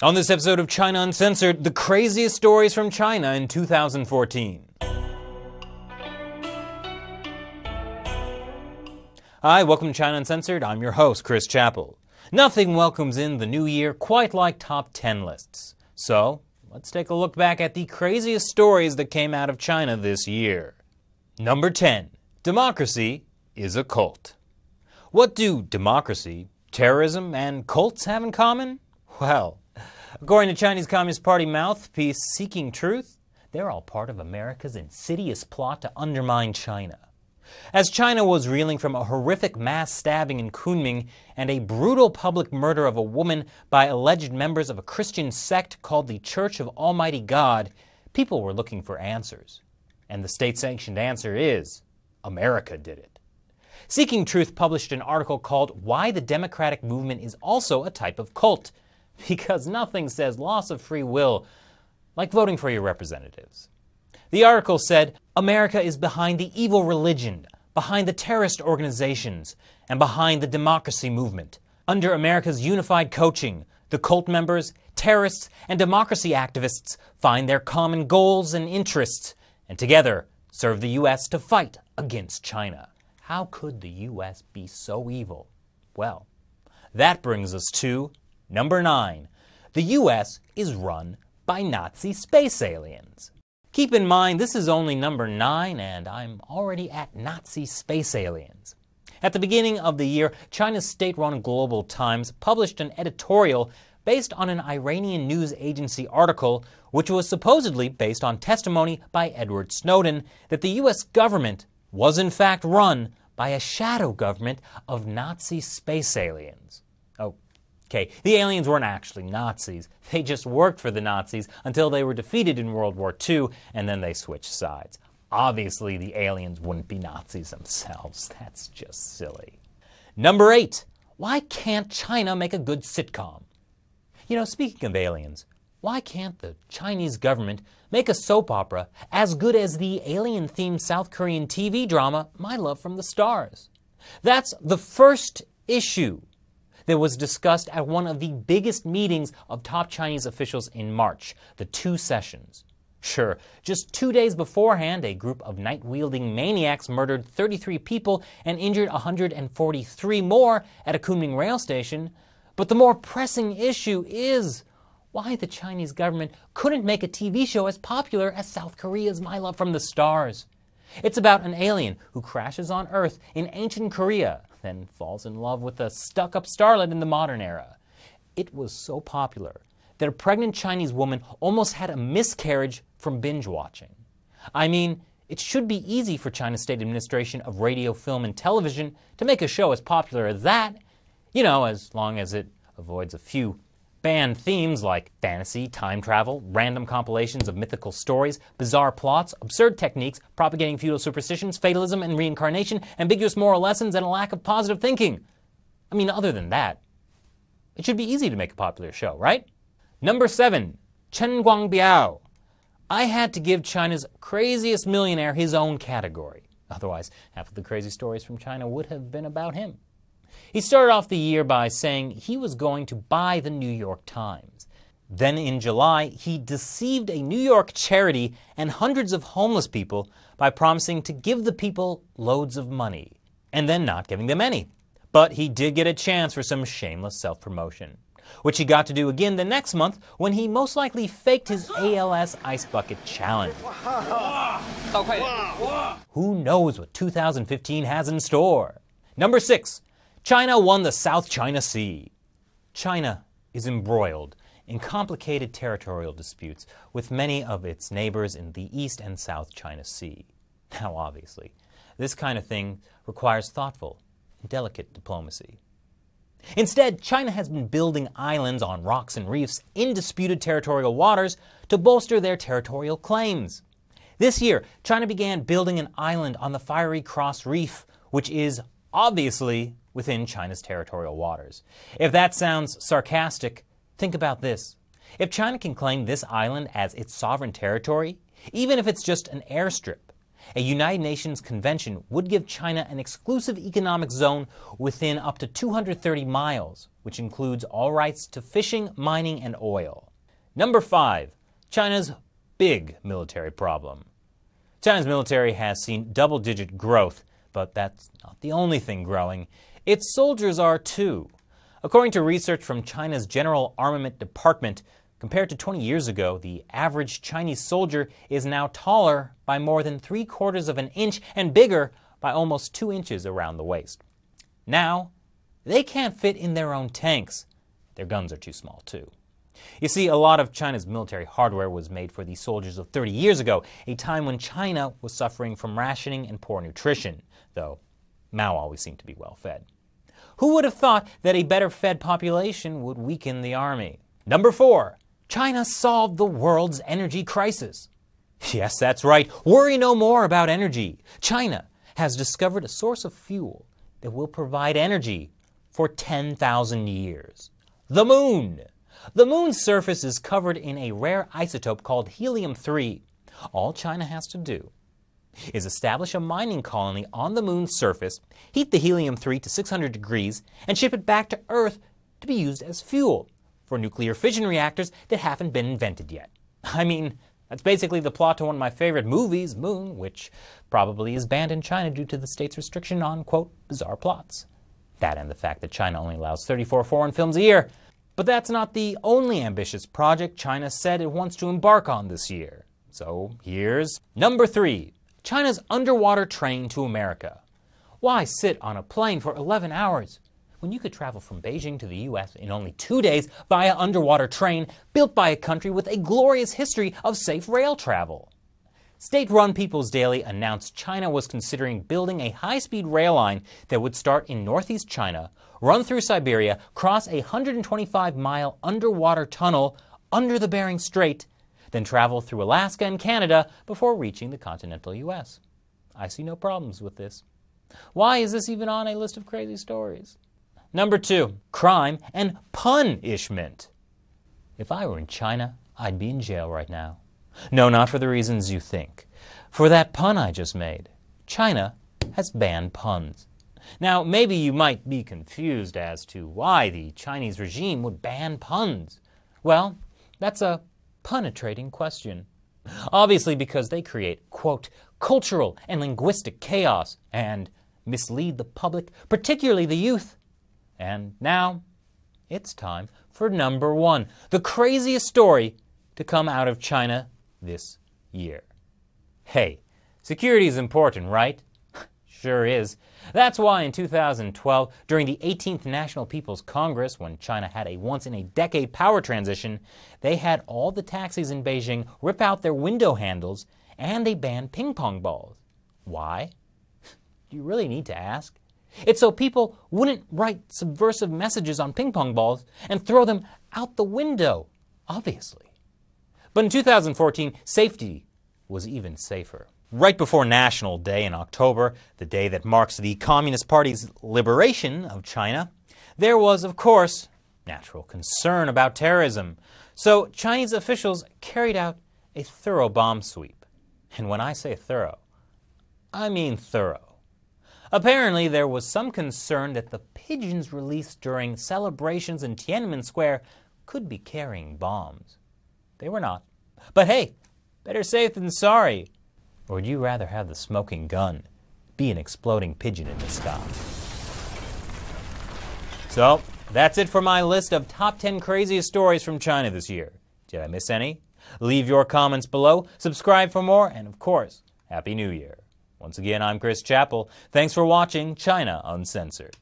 On this episode of China Uncensored, the craziest stories from China in 2014. Hi, welcome to China Uncensored. I'm your host, Chris Chappell. Nothing welcomes in the new year quite like top 10 lists. So, let's take a look back at the craziest stories that came out of China this year. Number 10. Democracy is a cult. What do democracy, terrorism, and cults have in common? Well, according to Chinese Communist Party mouthpiece Seeking Truth, they're all part of America's insidious plot to undermine China. As China was reeling from a horrific mass stabbing in Kunming and a brutal public murder of a woman by alleged members of a Christian sect called the Church of Almighty God, people were looking for answers. And the state-sanctioned answer is, America did it. Seeking Truth published an article called Why the Democratic Movement is Also a Type of Cult, because nothing says loss of free will like voting for your representatives. The article said, America is behind the evil religion, behind the terrorist organizations, and behind the democracy movement. Under America's unified coaching, the cult members, terrorists, and democracy activists find their common goals and interests, and together serve the U.S. to fight against China. How could the U.S. be so evil? Well, that brings us to number 9. The U.S. is run by Nazi space aliens. Keep in mind, this is only number 9, and I'm already at Nazi space aliens. At the beginning of the year, China's state-run Global Times published an editorial based on an Iranian news agency article, which was supposedly based on testimony by Edward Snowden, that the U.S. government was in fact run by a shadow government of Nazi space aliens. Okay, the aliens weren't actually Nazis. They just worked for the Nazis until they were defeated in World War II, and then they switched sides. Obviously, the aliens wouldn't be Nazis themselves. That's just silly. Number 8. Why can't China make a good sitcom? You know, speaking of aliens, why can't the Chinese government make a soap opera as good as the alien-themed South Korean TV drama, My Love from the Stars? That's the first issue that was discussed at one of the biggest meetings of top Chinese officials in March, the 2 sessions. Sure, just 2 days beforehand, a group of knife-wielding maniacs murdered 33 people and injured 143 more at a Kunming rail station, but the more pressing issue is why the Chinese government couldn't make a TV show as popular as South Korea's My Love from the Stars. It's about an alien who crashes on Earth in ancient Korea, then falls in love with a stuck-up starlet in the modern era. It was so popular that a pregnant Chinese woman almost had a miscarriage from binge-watching. I mean, it should be easy for China's State Administration of Radio, Film, and Television to make a show as popular as that, you know, as long as it avoids a few banned themes like fantasy, time travel, random compilations of mythical stories, bizarre plots, absurd techniques, propagating feudal superstitions, fatalism and reincarnation, ambiguous moral lessons, and a lack of positive thinking. I mean, other than that, it should be easy to make a popular show, right? Number 7. Chen Guangbiao. I had to give China's craziest millionaire his own category. Otherwise, half of the crazy stories from China would have been about him. He started off the year by saying he was going to buy the New York Times. Then in July, he deceived a New York charity and hundreds of homeless people by promising to give the people loads of money, and then not giving them any. But he did get a chance for some shameless self-promotion, which he got to do again the next month when he most likely faked his ALS Ice Bucket Challenge. Who knows what 2015 has in store? Number 6. China won the South China Sea. China is embroiled in complicated territorial disputes with many of its neighbors in the East and South China Sea. Now, obviously, this kind of thing requires thoughtful and delicate diplomacy. Instead, China has been building islands on rocks and reefs in disputed territorial waters to bolster their territorial claims. This year, China began building an island on the Fiery Cross Reef, which is obviously within China's territorial waters. If that sounds sarcastic, think about this. If China can claim this island as its sovereign territory, even if it's just an airstrip, A United Nations convention would give China an exclusive economic zone within up to 230 miles, which includes all rights to fishing, mining, and oil. Number 5. China's big military problem. China's military has seen double-digit growth, but that's not the only thing growing. Its soldiers are too. According to research from China's General Armament Department, compared to 20 years ago, the average Chinese soldier is now taller by more than 3/4 of an inch and bigger by almost 2 inches around the waist. Now, they can't fit in their own tanks. Their guns are too small too. You see, a lot of China's military hardware was made for the soldiers of 30 years ago, a time when China was suffering from rationing and poor nutrition, though Mao always seemed to be well fed. Who would have thought that a better fed population would weaken the army? Number 4. China solved the world's energy crisis. Yes, that's right. Worry no more about energy. China has discovered a source of fuel that will provide energy for 10,000 years. The moon. The moon's surface is covered in a rare isotope called helium-3. All China has to do is establish a mining colony on the moon's surface, heat the helium-3 to 600 degrees, and ship it back to Earth to be used as fuel for nuclear fission reactors that haven't been invented yet. I mean, that's basically the plot to one of my favorite movies, Moon, which probably is banned in China due to the state's restriction on, quote, bizarre plots. That and the fact that China only allows 34 foreign films a year. But that's not the only ambitious project China said it wants to embark on this year. So here's number 3. China's underwater train to America. Why sit on a plane for 11 hours when you could travel from Beijing to the U.S. in only 2 days via underwater train built by a country with a glorious history of safe rail travel? State-run People's Daily announced China was considering building a high-speed rail line that would start in northeast China, run through Siberia, cross a 125-mile underwater tunnel under the Bering Strait, then travel through Alaska and Canada before reaching the continental U.S. I see no problems with this. Why is this even on a list of crazy stories? Number 2. Crime and punishment. If I were in China, I'd be in jail right now. No, not for the reasons you think. For that pun I just made. China has banned puns. Now, maybe you might be confused as to why the Chinese regime would ban puns. Well, that's a penetrating question. Obviously because they create, quote, cultural and linguistic chaos and mislead the public, particularly the youth. And now, it's time for number 1, the craziest story to come out of China this year. Hey, security is important, right? Sure is. That's why in 2012, during the 18th National People's Congress, when China had a once-in-a-decade power transition, they had all the taxis in Beijing rip out their window handles and they banned ping pong balls. Why? Do you really need to ask? It's so people wouldn't write subversive messages on ping pong balls and throw them out the window, obviously. But in 2014, safety was even safer. Right before National Day in October, the day that marks the Communist Party's liberation of China, there was, of course, natural concern about terrorism. So Chinese officials carried out a thorough bomb sweep. And when I say thorough, I mean thorough. Apparently, there was some concern that the pigeons released during celebrations in Tiananmen Square could be carrying bombs. They were not. But hey, better safe than sorry. Or would you rather have the smoking gun be an exploding pigeon in the sky? So, that's it for my list of top 10 craziest stories from China this year. Did I miss any? Leave your comments below, subscribe for more, and of course, Happy New Year. Once again, I'm Chris Chappell. Thanks for watching China Uncensored.